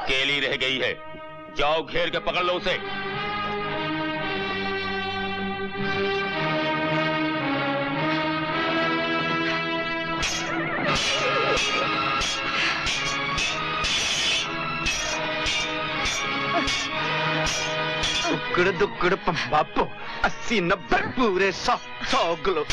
अकेली रह गई है, जाओ घेर के पकड़ लो उसे। उकड़ दुकड़ बापो 80-90 पूरे 100 किलो।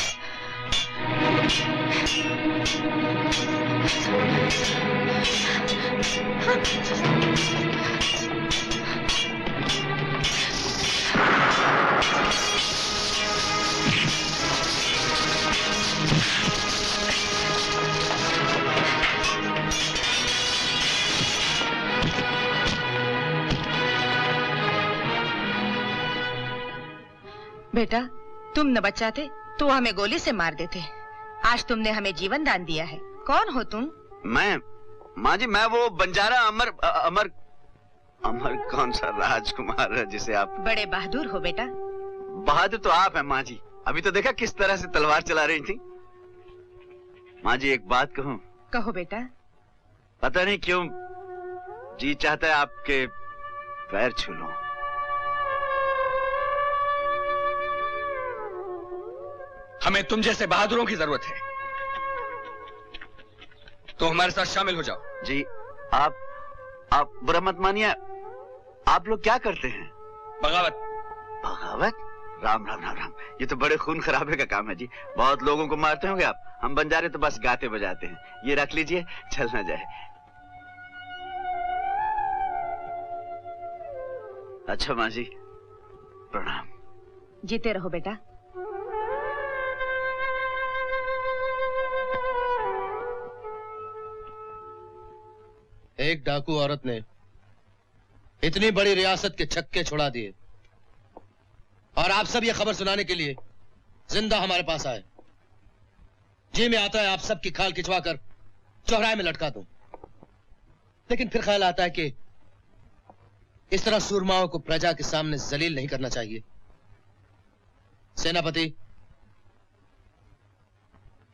बेटा, तुम न बचाते तो हमें गोली से मार देते। आज तुमने हमें जीवन दान दिया है। कौन हो तुम? मैं माँ जी, मैं वो बंजारा अमर कौन सा राजकुमार है जिसे आप। बड़े बहादुर हो बेटा। बहादुर तो आप हैं माँ जी। अभी तो देखा किस तरह से तलवार चला रही थी। माँ जी एक बात कहूँ? कहो बेटा। पता नहीं क्यों जी चाहता है आपके पैर छू लूं। हमें तुम जैसे बहादुरों की जरूरत है, तो हमारे साथ शामिल हो जाओ। जी आप बुरा मत मानिए। आप लोग क्या करते हैं? बगावत। बगावत? राम राम राम राम, ये तो बड़े खून खराबे का काम है जी। बहुत लोगों को मारते होंगे आप। हम बंजारे तो बस गाते बजाते हैं। ये रख लीजिए, चल ना जाए। अच्छा माँ जी, प्रणाम। जीते रहो बेटा। एक डाकू औरत ने इतनी बड़ी रियासत के छक्के छुड़ा दिए, और आप सब ये खबर सुनाने के लिए जिंदा हमारे पास आए। जी में आता है आप सब की खाल खिंचवा कर चौराहे में लटका दूं, लेकिन फिर ख्याल आता है कि इस तरह सूरमाओं को प्रजा के सामने जलील नहीं करना चाहिए। सेनापति,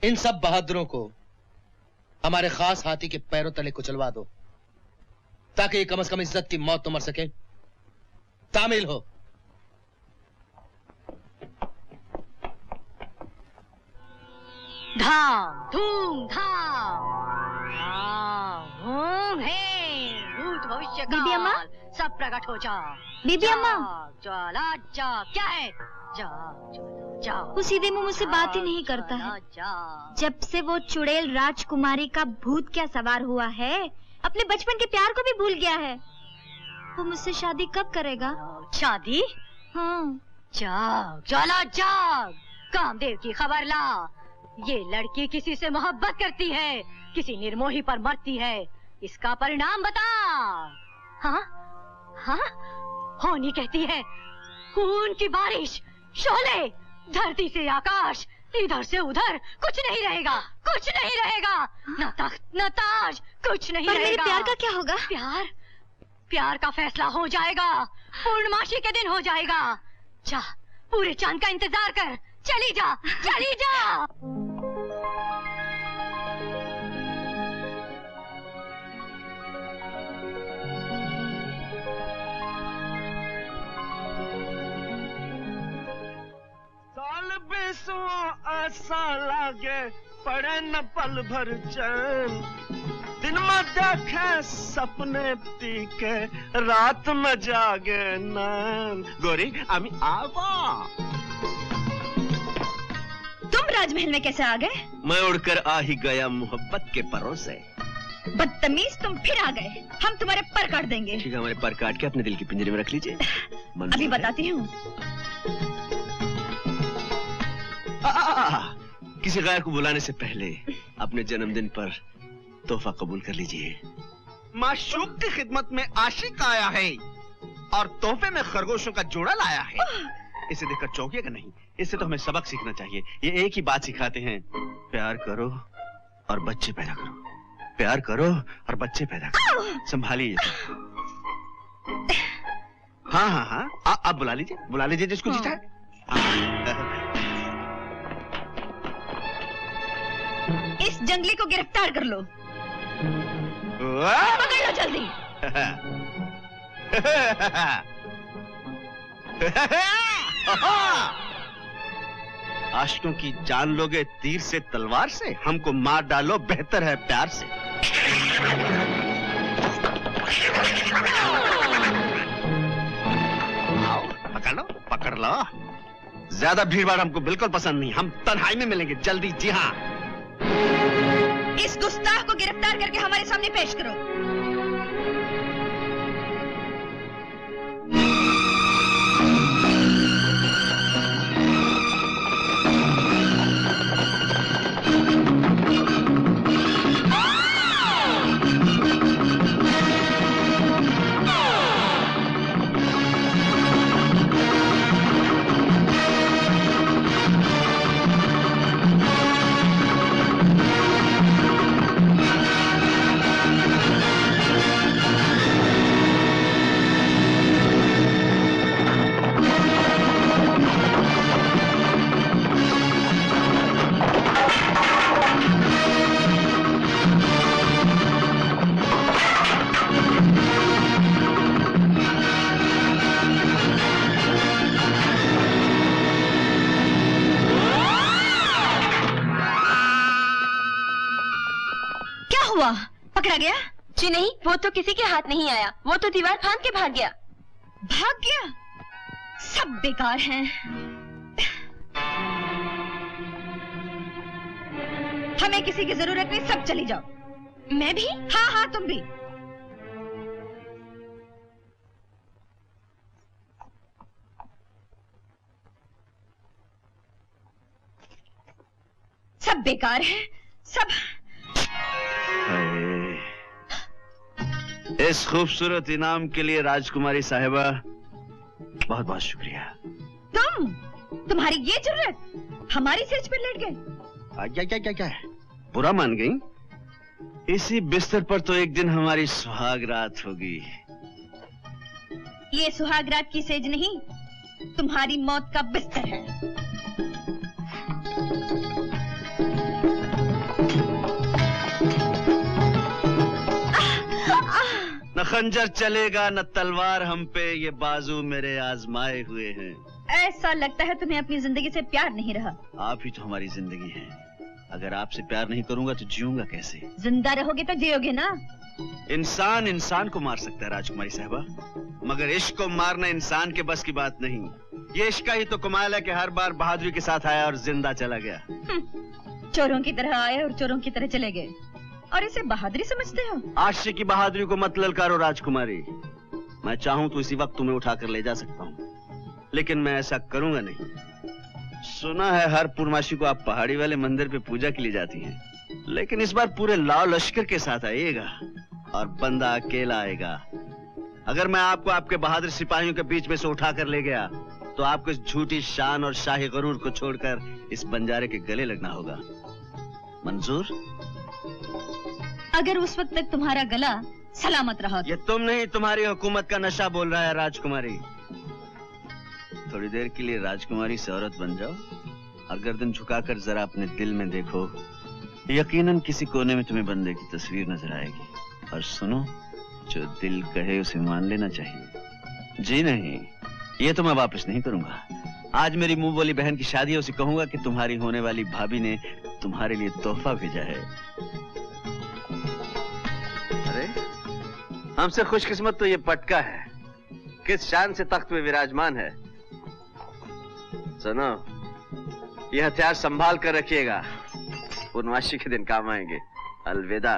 इन सब बहादुरों को हमारे खास हाथी के पैरों तले कुचलवा दो, ताकि कम से कम इज्जत की मौत तो मर सके। तामील हो। धाम धूम धाम धूम है भूत भविष्य बीबी अम्मा, सब प्रकट हो जा। बीबी अम्मा, ज्वाला जा। क्या है? जा जा। वो सीधे मुंह मुझसे बात ही नहीं करता है। जब से वो चुड़ैल राजकुमारी का भूत क्या सवार हुआ है, अपने बचपन के प्यार को भी भूल गया है। वो मुझसे शादी कब करेगा? शादी? हाँ। जाग ज्वाला जाग, कामदेव की खबर ला। ये लड़की किसी से मोहब्बत करती है, किसी निर्मोही पर मरती है। इसका परिणाम बता। हाँ हाँ, होनी कहती है खून की बारिश, शोले, धरती से आकाश, इधर से उधर, कुछ नहीं रहेगा, कुछ नहीं रहेगा। न तख्त न ताज, कुछ नहीं रहेगा। मेरे प्यार का क्या होगा? प्यार का फैसला हो जाएगा, पूर्णमासी के दिन हो जाएगा। जा, पूरे चांद का इंतजार कर। चली जा, चली जा। साल बीसवां ऐसा लागे पड़े न पल भर चैन। दिन में देखे सपने तीखे, रात में जागे नैन। गोरी आमी आवा। तुम राजमहल में कैसे आ गए? मैं उड़कर आ ही गया मोहब्बत के परों से। बदतमीज, तुम फिर आ गए। हम तुम्हारे पर काट देंगे। ठीक है, हमारे पर काट के अपने दिल के पिंजरे में रख लीजिए। अभी बताती हूँ। किसी गैर को बुलाने से पहले अपने जन्मदिन पर तोहफा कबूल कर लीजिए। माशूक की खिदमत में आशिक आया है और तोहफे में खरगोशों का जोड़ा लाया है। इसे देखकर चौंकिएगा नहीं, इससे तो हमें सबक सीखना चाहिए। ये एक ही बात सिखाते हैं, प्यार करो और बच्चे पैदा करो। प्यार करो और बच्चे पैदा करो। संभालिए। हाँ हाँ हाँ, आप बुला लीजिए जिसको जीता है। इस जंगली को गिरफ्तार कर लो। पकड़ लो जल्दी। आशिकों की जान लोगे तीर से तलवार से, हमको मार डालो बेहतर है प्यार से। आओ, पकड़ लो। ज्यादा भीड़भाड़ हमको बिल्कुल पसंद नहीं, हम तन्हाई में मिलेंगे जल्दी। जी हाँ। इस गुस्ताख को गिरफ्तार करके हमारे सामने पेश करो। पकड़ा गया? जी नहीं, वो तो किसी के हाथ नहीं आया, वो तो दीवार फांद के भाग गया। भाग गया? सब बेकार हैं। हमें किसी की जरूरत नहीं, सब चली जाओ। मैं भी? हाँ हाँ, तुम भी। सब बेकार है, सब। इस खूबसूरत इनाम के लिए राजकुमारी साहिबा बहुत बहुत शुक्रिया। तुम्हारी ये जरूरत? हमारी सेज पर लेट गए? क्या बुरा मान गई? इसी बिस्तर पर तो एक दिन हमारी सुहाग रात होगी। ये सुहाग रात की सेज नहीं, तुम्हारी मौत का बिस्तर है। न खंजर चलेगा न तलवार हम पे, ये बाजू मेरे आजमाए हुए हैं। ऐसा लगता है तुम्हें अपनी जिंदगी से प्यार नहीं रहा। आप ही तो हमारी जिंदगी हैं। अगर आपसे प्यार नहीं करूंगा तो जीऊंगा कैसे? जिंदा रहोगे तो जियोगे ना। इंसान इंसान को मार सकता है राजकुमारी साहिबा, मगर इश्क को मारना इंसान के बस की बात नहीं। ये इश्क का ही तो कमाल है कि हर बार बहादुरी के साथ आया और जिंदा चला गया। चोरों की तरह आए और चोरों की तरह चले गए, और इसे बहादुरी समझते हो? आशिक की बहादुरी को मत ललकारो राजकुमारी। मैं चाहूं तो इसी वक्त तुम्हें उठाकर ले जा सकता हूं, लेकिन मैं ऐसा करूंगा नहीं। सुना है हर पूर्णमासी को आप पहाड़ी वाले मंदिर पे पूजा के लिए जाती हैं, लेकिन इस बार पूरे लाव लश्कर के साथ आइएगा और बंदा अकेला आएगा। अगर मैं आपको आपके बहादुर सिपाहियों के बीच में से उठाकर ले गया तो आपको इस झूठी शान और शाही गरूर को छोड़कर इस बंजारे के गले लगना होगा। मंजूर? अगर उस वक्त तक तुम्हारा गला सलामत रहा। ये तुम नहीं, तुम्हारी हुकूमत का नशा बोल रहा है राजकुमारी। थोड़ी देर के लिए राजकुमारी से औरत बन जाओ और गर्दन झुकाकर जरा अपने दिल में देखो, यकीनन किसी कोने में तुम्हें बंदे की तस्वीर नजर आएगी। और सुनो, जो दिल कहे उसे मान लेना चाहिए। जी नहीं, ये तो मैं वापस नहीं करूंगा। आज मेरी मुंह बोली बहन की शादी है, उसे कहूंगा कि तुम्हारी होने वाली भाभी ने तुम्हारे लिए तोहफा भेजा है। अरे हमसे खुशकिस्मत तो ये पटका है, किस शान से तख्त में विराजमान है। सुनो, ये हथियार संभाल कर रखिएगा, पूर्णमासी के दिन काम आएंगे। अलविदा।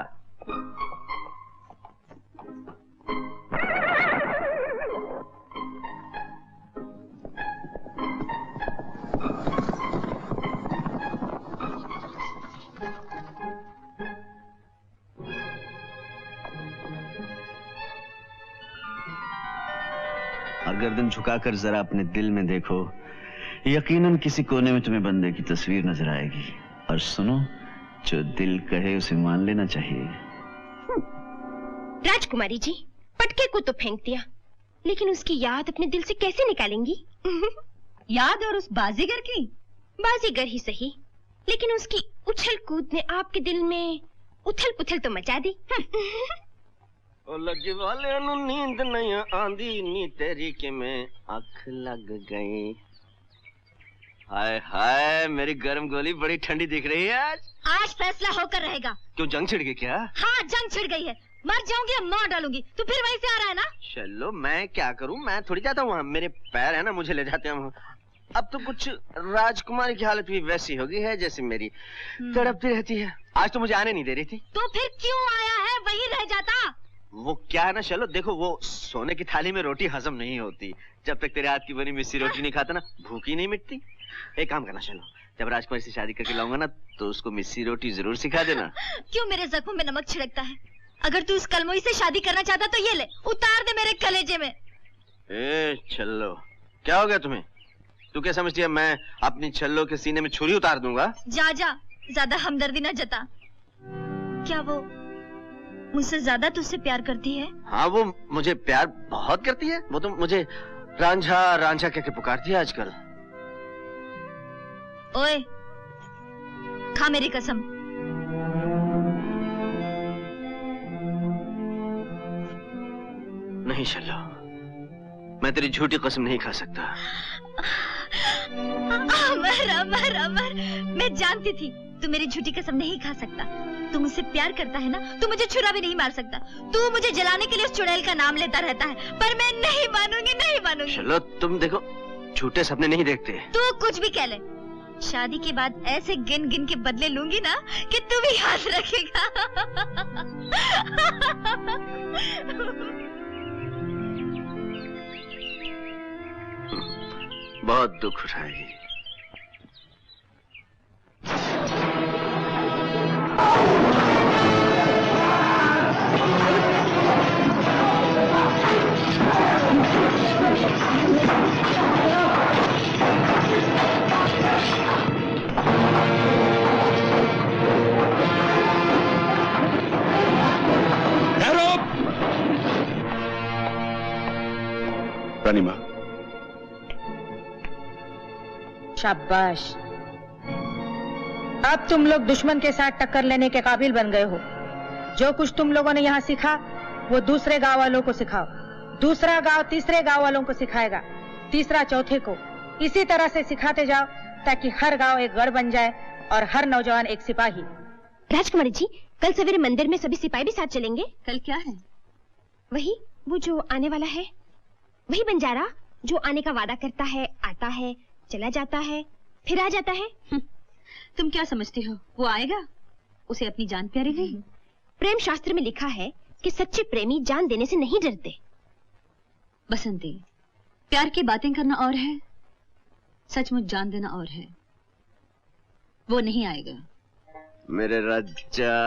और गर्दन झुकाकर जरा अपने दिल में देखो, यकीनन किसी कोने में तुम्हें बंदे की तस्वीर नजर आएगी। और सुनो, जो दिल कहे उसे मान लेना चाहिए। राजकुमारी जी, पटके को तो फेंक दिया, लेकिन उसकी याद अपने दिल से कैसे निकालेंगी? याद? और उस बाजीगर की? बाजीगर ही सही, लेकिन उसकी उछल कूद ने आपके दिल में उथल पुथल तो मचा दी। लगी वाले नु नींद नहीं आंदी नी तेरी के में आँख लग गई। हाय हाय मेरी गर्म गोली बड़ी ठंडी दिख रही है आज। आज फैसला होकर रहेगा। क्यों जंग छिड़ गई क्या? हाँ जंग छिड़ गई है, मर जाऊंगी या मार डालूंगी, तू फिर वहीं से आ रहा है ना। चलो मैं क्या करूं, मैं थोड़ी जाता हूँ, मेरे पैर है ना मुझे ले जाते हैं। अब तो कुछ राजकुमारी की हालत भी वैसी हो गई है जैसे मेरी तड़पती रहती है। आज तो मुझे आने नहीं दे रही थी। तो फिर क्यों आया है, वहीं रह जाता। वो क्या है ना चलो देखो, वो सोने की थाली में रोटी हजम नहीं होती। जब तक तेरे हाथ की बनी मिस्सी रोटी नहीं खाता ना भूख ही नहीं मिटती। एक काम करना चलो, जब राजकुमारी से शादी करके लाऊंगा ना तो उसको मिस्सी रोटी जरूर सिखा देना। क्यों मेरे जख्मों में नमक छिड़कता है? अगर तू उस कलमोई से शादी करना चाहता तो ये ले, उतार दे मेरे कलेजे में। ए छल्लो, क्या हो गया तुम्हें? तू क्या समझती है मैं अपनी छल्लो के सीने में छुरी उतार दूंगा? जा जा, ज्यादा हमदर्दी ना जता। क्या वो मुझसे ज्यादा तुझसे प्यार करती है? हाँ वो मुझे प्यार बहुत करती है। वो तो मुझे रांझा रांझा कहकर पुकारती है आजकल। ओए खा मेरी कसम। नहीं शल्लो, मैं तेरी झूठी कसम नहीं खा सकता। अमर अमर अमर, मैं जानती थी तू मेरी झूठी कसम नहीं खा सकता। तू मुझसे प्यार करता है ना, तू मुझे छुरा भी नहीं मार सकता। तू मुझे जलाने के लिए उस चुड़ैल का नाम लेता रहता है, पर मैं नहीं मानूंगी, नहीं मानूंगी। चलो तुम देखो, झूठे सपने नहीं देखते। तू कुछ भी कह ले, शादी के बाद ऐसे गिन गिन के बदले लूंगी ना कि तू भी याद रखेगा। बहुत दुख उठाएगी। रानी माँ, शाबाश, अब तुम लोग दुश्मन के साथ टक्कर लेने के काबिल बन गए हो। जो कुछ तुम लोगों ने यहाँ सीखा वो दूसरे गांव वालों को सिखाओ, दूसरा गांव तीसरे गांव वालों को सिखाएगा, तीसरा चौथे को। इसी तरह से सिखाते जाओ ताकि हर गांव एक गढ़ बन जाए और हर नौजवान एक सिपाही। राजकुमारी जी, कल सवेरे मंदिर में सभी सिपाही भी साथ चलेंगे। कल क्या है? वही वो जो आने वाला है, वही बंजारा जो आने का वादा करता है, आता है, चला जाता है, फिर आ जाता है। तुम क्या समझती हो वो आएगा? उसे अपनी जान प्यारी नहीं? प्रेम शास्त्र में लिखा है कि सच्चे प्रेमी जान देने से नहीं डरते। बसंती, प्यार की बातें करना और है, सचमुच जान देना और है। वो नहीं आएगा। मेरे रज्जा,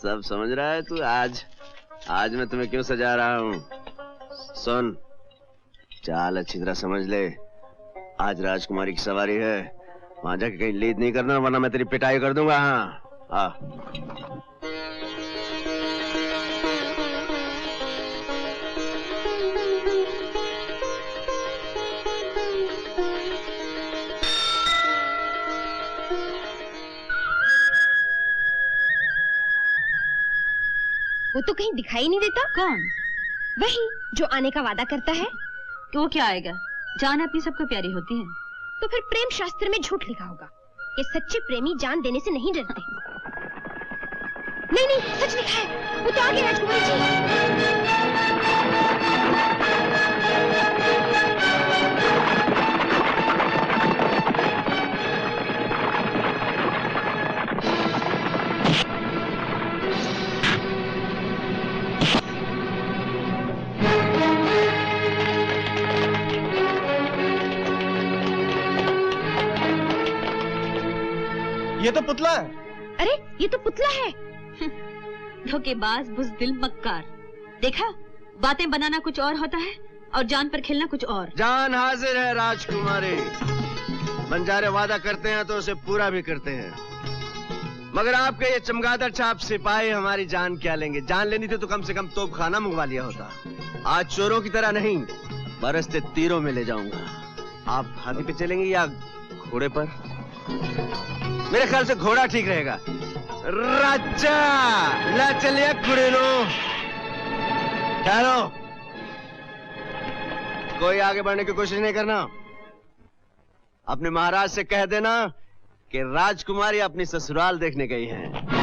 सब समझ रहा है तू? आज मैं तुम्हें क्यों सजा रहा हूँ? सुन, चाल अच्छी तरह समझ ले। आज राजकुमारी की सवारी है, वहां जाके कहीं लीड नहीं करना वरना मैं तेरी पिटाई कर दूंगा। हाँ वो तो कहीं दिखाई नहीं देता। कौन? वही जो आने का वादा करता है। वो क्या आएगा? जान अपनी सबको प्यारी होती है। तो फिर प्रेम शास्त्र में झूठ लिखा होगा कि सच्चे प्रेमी जान देने से नहीं डरते। नहीं नहीं, सच लिखा है। वो तो आगे राजकुमारी जी। ये तो पुतला है। अरे ये तो पुतला है। धोखेबाज, बुज़दिल, मक्कार। देखा, बातें बनाना कुछ और होता है और जान पर खेलना कुछ और। जान हाजिर है राजकुमारी। बंजारे वादा करते हैं तो उसे पूरा भी करते हैं, मगर आपके ये चमगादड़ छाप सिपाही हमारी जान क्या लेंगे? जान लेनी थी तो कम से कम तोप खाना मंगवा लिया होता। आज चोरों की तरह नहीं, बरसते तीरों में ले जाऊंगा। आप हाथी पे चलेंगे या घोड़े पर? मेरे ख्याल से घोड़ा ठीक रहेगा। राजा ला चलिए कुड़ेलो। ठहरो, कोई आगे बढ़ने की कोशिश नहीं करना। अपने महाराज से कह देना कि राजकुमारी अपनी ससुराल देखने गई है।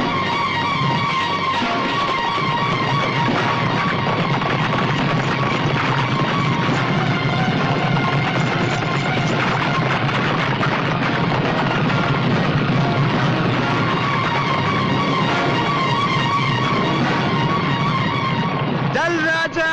चल राजा।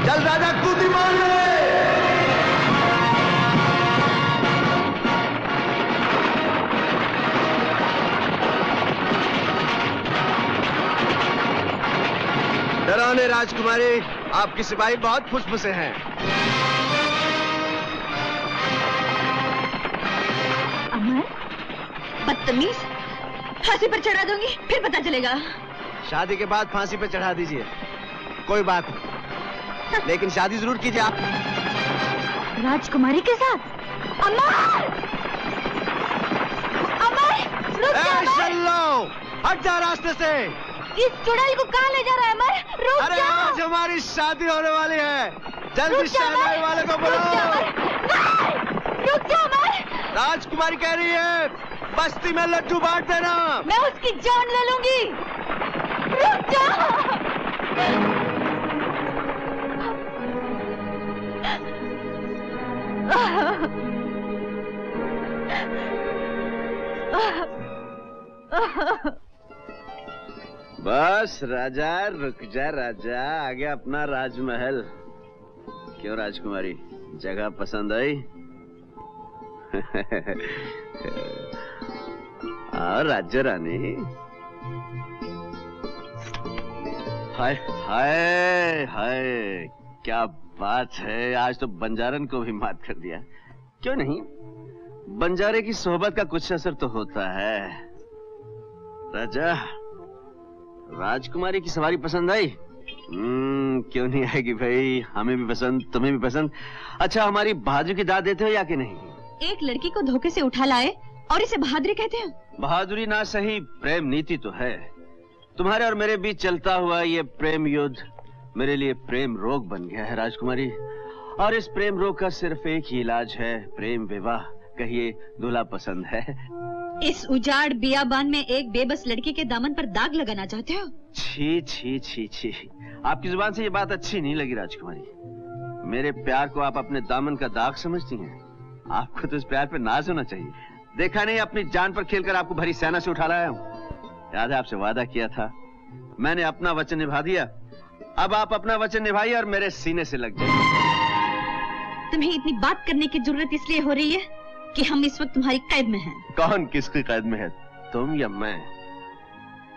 चल राजा, कूदी मार ले। डराने राजकुमारी, आपकी सिपाही बहुत फुसफुसे हैं। अमर, बदतमीज, फांसी पर चढ़ा दूंगी, फिर पता चलेगा। शादी के बाद फांसी पे चढ़ा दीजिए, कोई बात नहीं, लेकिन शादी जरूर कीजिए आप राजकुमारी के साथ। अमर, अमर, रुक जा अमर। चलो, हट जा रास्ते से। इस चुड़ैल को कहाँ ले जा रहा है अमर? रुक अरे जा। आज हमारी शादी होने वाली है, जल्दी शहनाई वाले को बुलाओ। रुक जा अमर। राजकुमारी कह रही है बस्ती में लड्डू बांट देना। मैं उसकी जान ले लूंगी। रुक जा। बस राजा, रुक जा राजा, आ गया अपना राजमहल। क्यों राजकुमारी, जगह पसंद आई? और राज्य रानी, हाय हाय हाय, क्या बात है, आज तो बंजारन को भी मात कर दिया। क्यों नहीं, बंजारे की सोहबत का कुछ असर तो होता है। राजा, राजकुमारी की सवारी पसंद आई? क्यों नहीं आएगी भाई, हमें भी पसंद, तुम्हें भी पसंद। अच्छा, हमारी बहादुरी की दाद देते हो या कि नहीं? एक लड़की को धोखे से उठा लाए और इसे बहादुरी कहते हैं? बहादुरी ना सही, प्रेम नीति तो है। तुम्हारे और मेरे बीच चलता हुआ ये प्रेम युद्ध मेरे लिए प्रेम रोग बन गया है राजकुमारी, और इस प्रेम रोग का सिर्फ एक ही इलाज है, प्रेम विवाह। कहिए, दूल्हा पसंद है? इस उजाड़ बियाबान में एक बेबस लड़की के दामन पर दाग लगाना चाहते हो? छी छी छी छी, आपकी जुबान से ये बात अच्छी नहीं लगी राजकुमारी। मेरे प्यार को आप अपने दामन का दाग समझती हैं? आपको तो इस प्यार पे नाज होना चाहिए। देखा नहीं, अपनी जान पर खेलकर आपको भरी सेना से उठा लाया हूँ। याद है, आपसे वादा किया था, मैंने अपना वचन निभा दिया। अब आप अपना वचन निभाइए और मेरे सीने से लग जाइए। तुम्हें इतनी बात करने की जरूरत इसलिए हो रही है कि हम इस वक्त तुम्हारी कैद में हैं। कौन किसकी कैद में है, तुम या मैं?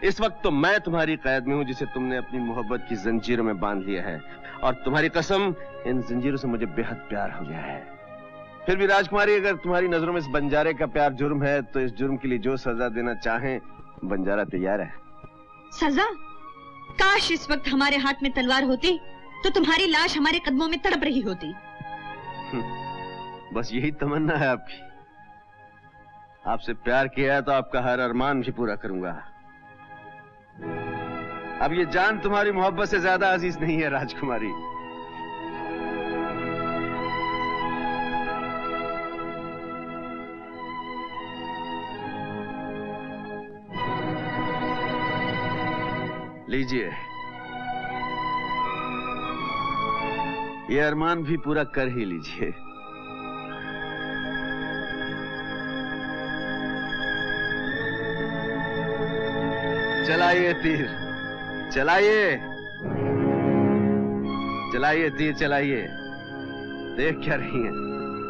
इस वक्त तो मैं तुम्हारी कैद में हूँ, जिसे तुमने अपनी मोहब्बत की जंजीरों में बांध लिया है, और तुम्हारी कसम, इन जंजीरों से मुझे बेहद प्यार हो गया है। फिर भी राजकुमारी, अगर तुम्हारी नजरों में इस बंजारे का प्यार जुर्म है, तो इस जुर्म के लिए जो सजा देना चाहें, बंजारा तैयार है। सजा? काश इस वक्त हमारे हाथ में तलवार होती तो तुम्हारी लाश हमारे कदमों में तड़प रही होती। बस यही तमन्ना है आपकी? आपसे प्यार किया है तो आपका हर अरमान भी पूरा करूंगा। अब ये जान तुम्हारी मोहब्बत से ज्यादा अजीज नहीं है राजकुमारी। लीजिए, ये अरमान भी पूरा कर ही लीजिए। चलाइए तीर, चलाइए, चलाइए तीर, चलाइए। देख क्या रही हैं?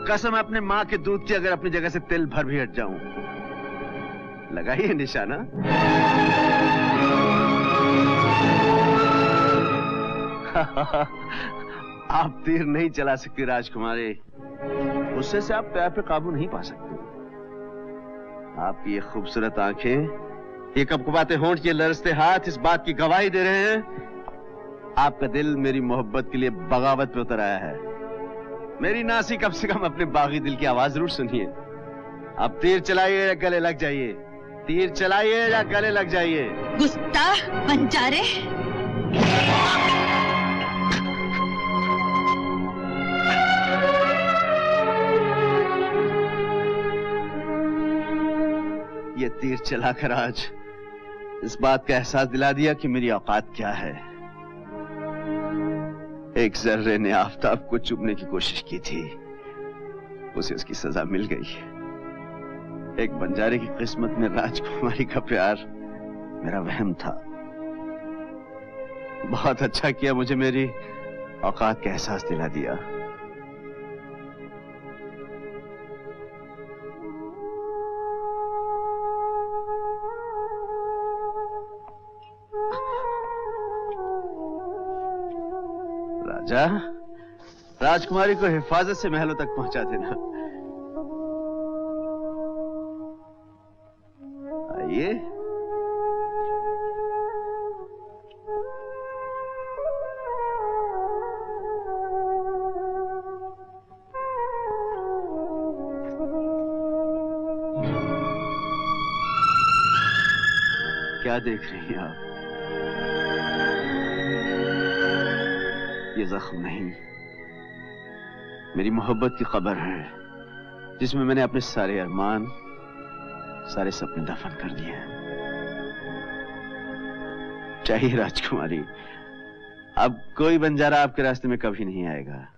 कसम अपने माँ के दूध की, अगर अपनी जगह से तिल भर भी हट जाऊं। लगाइए निशाना। आप तीर नहीं चला सकती राजकुमारी, गुस्से से आप प्यार पे काबू नहीं पा सकते। आपकी ये खूबसूरत आंखें, ये कपकपाते होंठ, ये लरसते हाथ इस बात की गवाही दे रहे हैं आपका दिल मेरी मोहब्बत के लिए बगावत पे उतर आया है। मेरी नासी कम से कम अपने बागी दिल की आवाज जरूर सुनिए। अब तीर चलाइए या गले लग जाइए, तीर चलाइए या गले लग जाइए। गुस्ताख बंजारे, ये तीर चलाकर आज इस बात का एहसास दिला दिया कि मेरी औकात क्या है। एक जर्रे ने आफताब को चुभने की कोशिश की थी, उसे उसकी सजा मिल गई। एक बंजारे की किस्मत में राजकुमारी का प्यार मेरा वहम था। बहुत अच्छा किया, मुझे मेरी औकात का एहसास दिला दिया। राजा, राजकुमारी को हिफाजत से महलों तक पहुंचा देना। आइए। क्या देख रही हैं आप? ये जख्म नहीं, मेरी मोहब्बत की कब्र है, जिसमें मैंने अपने सारे अरमान, सारे सपने दफन कर दिए हैं। चाहिए राजकुमारी, अब कोई बंजारा आपके रास्ते में कभी नहीं आएगा।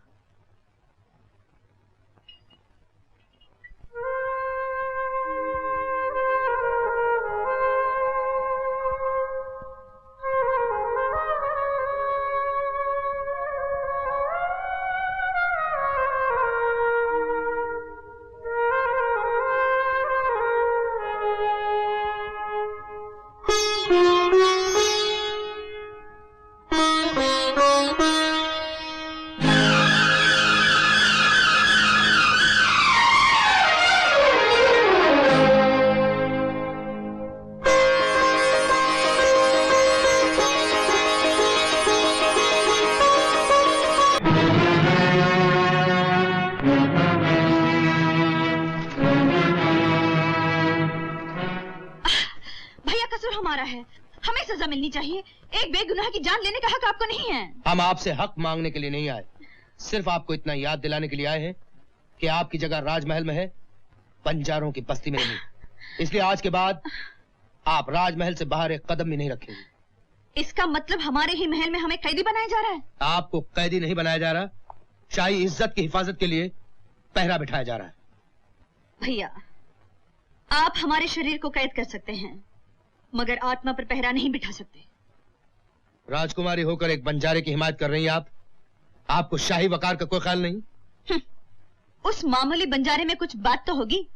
चाहिए। एक बेगुनाह की जान लेने का हक आपको नहीं है। हम आपसे हक मांगने के लिए नहीं आए, सिर्फ आपको इतना याद दिलाने के लिए आए हैं कि आपकी जगह राजमहल में है, बंजारों की बस्ती में नहीं। इसलिए आज के बाद आप राजमहल से बाहर एक कदम भी नहीं रखेंगे। इसका मतलब हमारे ही महल में हमें कैदी बनाया जा रहा है? आपको कैदी नहीं बनाया जा रहा, शाही इज्जत की हिफाजत के लिए पहरा बिठाया जा रहा है। भैया, आप हमारे शरीर को कैद कर सकते हैं, मगर आत्मा पर पहरा नहीं बिठा सकते। राजकुमारी होकर एक बंजारे की हिमायत कर रही हैं आप? आपको शाही वकार का कोई ख्याल नहीं? उस मामूली बंजारे में कुछ बात तो होगी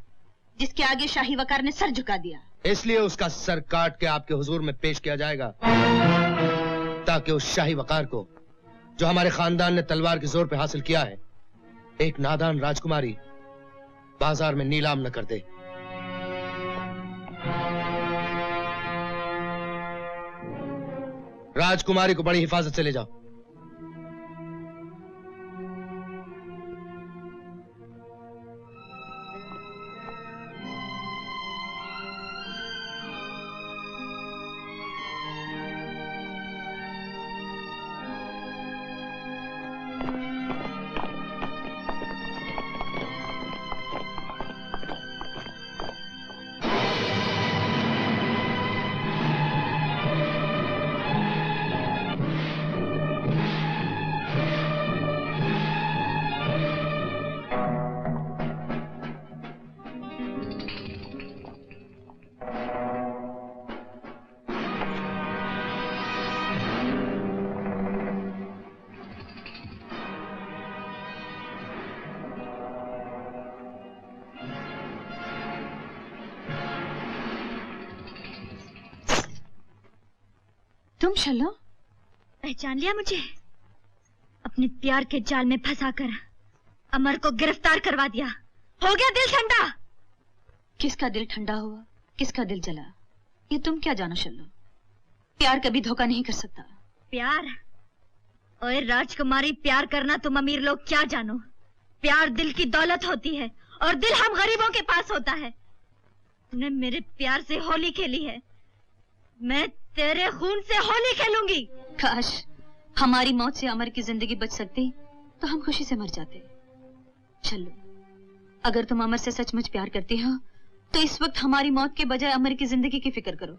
जिसके आगे शाही वकार ने सर झुका दिया। इसलिए उसका सर काट के आपके हुजूर में पेश किया जाएगा, ताकि उस शाही वकार को, जो हमारे खानदान ने तलवार के जोर पे हासिल किया है, एक नादान राजकुमारी बाजार में नीलाम न कर दे। राजकुमारी को बड़ी हिफाजत से ले जाओ। तुम शल्लो? पहचान लिया मुझे? अपने प्यार के जाल में फंसाकर अमर को गिरफ्तार करवा दिया। हो गया दिल ठंडा। किसका दिल ठंडा हुआ, किसका दिल जला, ये तुम क्या जानो शल्लो। प्यार कभी धोखा नहीं कर सकता। प्यार? ओए राजकुमारी, प्यार करना तुम अमीर लोग क्या जानो। प्यार दिल की दौलत होती है और दिल हम गरीबों के पास होता है। तूने मेरे प्यार से होली खेली है, मैं तेरे खून से होली खेलूंगी। काश हमारी मौत से अमर की जिंदगी बच सकती तो हम खुशी से मर जाते। चलो, अगर तुम अमर से सचमुच प्यार करती हो तो इस वक्त हमारी मौत के बजाय अमर की जिंदगी की फिक्र करो।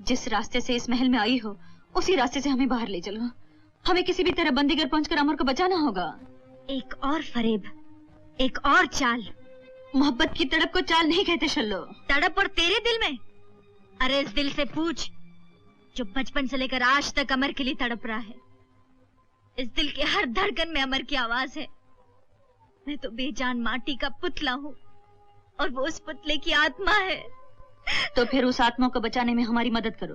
जिस रास्ते से इस महल में आई हो उसी रास्ते से हमें बाहर ले चलो। हमें किसी भी तरह बंदीगढ़ पहुंचकर अमर को बचाना होगा। एक और फरेब, एक और चाल। मोहब्बत की तड़प को चाल नहीं कहते शल्लो। तड़प और तेरे दिल में? अरे इस दिल से पूछ जो बचपन से लेकर आज तक अमर के लिए तड़प रहा है। इस दिल के हर धड़कन में अमर की आवाज है। मैं तो बेजान माटी का पुतला हूँ और वो उस पुतले की आत्मा है। तो फिर उस आत्मा को बचाने में हमारी मदद करो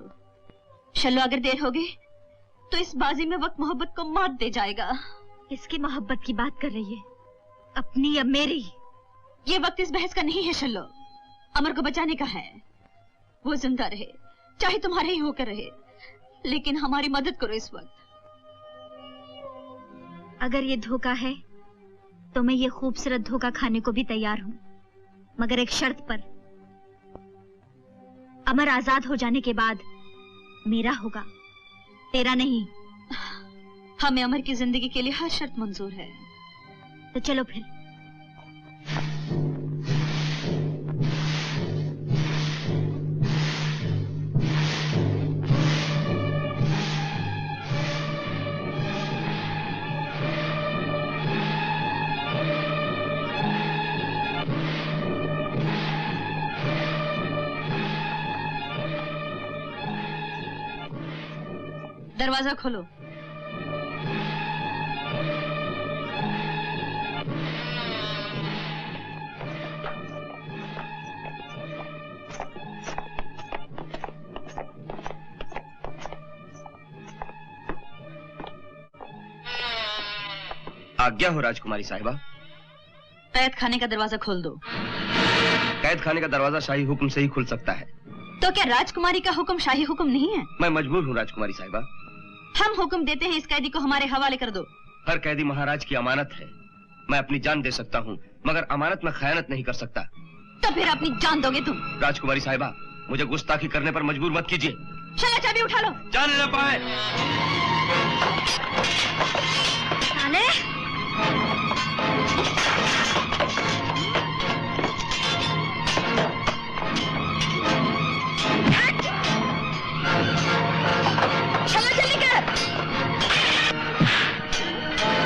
शल्लो। अगर देर होगी तो इस बाजी में वक्त मोहब्बत को मात दे जाएगा। किसकी मोहब्बत की बात कर रही है, अपनी या मेरी? ये वक्त इस बहस का नहीं है शल्लो। अमर को बचाने का है। वो जिंदा रहे चाहे तुम्हारे ही होकर रहे, लेकिन हमारी मदद करो इस वक्त। अगर ये धोखा है तो मैं ये खूबसूरत धोखा खाने को भी तैयार हूं, मगर एक शर्त पर। अमर आजाद हो जाने के बाद मेरा होगा, तेरा नहीं। हमें अमर की जिंदगी के लिए हर शर्त मंजूर है। तो चलो फिर। दरवाजा खोलो। आज्ञा हो राजकुमारी साहिबा। कैद खाने का दरवाजा खोल दो। कैद खाने का दरवाजा शाही हुक्म से ही खुल सकता है। तो क्या राजकुमारी का हुक्म शाही हुक्म नहीं है? मैं मजबूर हूँ राजकुमारी साहिबा। हम हुक्म देते हैं, इस कैदी को हमारे हवाले कर दो। हर कैदी महाराज की अमानत है। मैं अपनी जान दे सकता हूँ मगर अमानत में खयानत नहीं कर सकता। तो फिर अपनी जान दोगे तुम? राजकुमारी साहिबा, मुझे गुस्ताखी करने पर मजबूर मत कीजिए। चलो चाबी उठा लो। जाने न पाए। साले!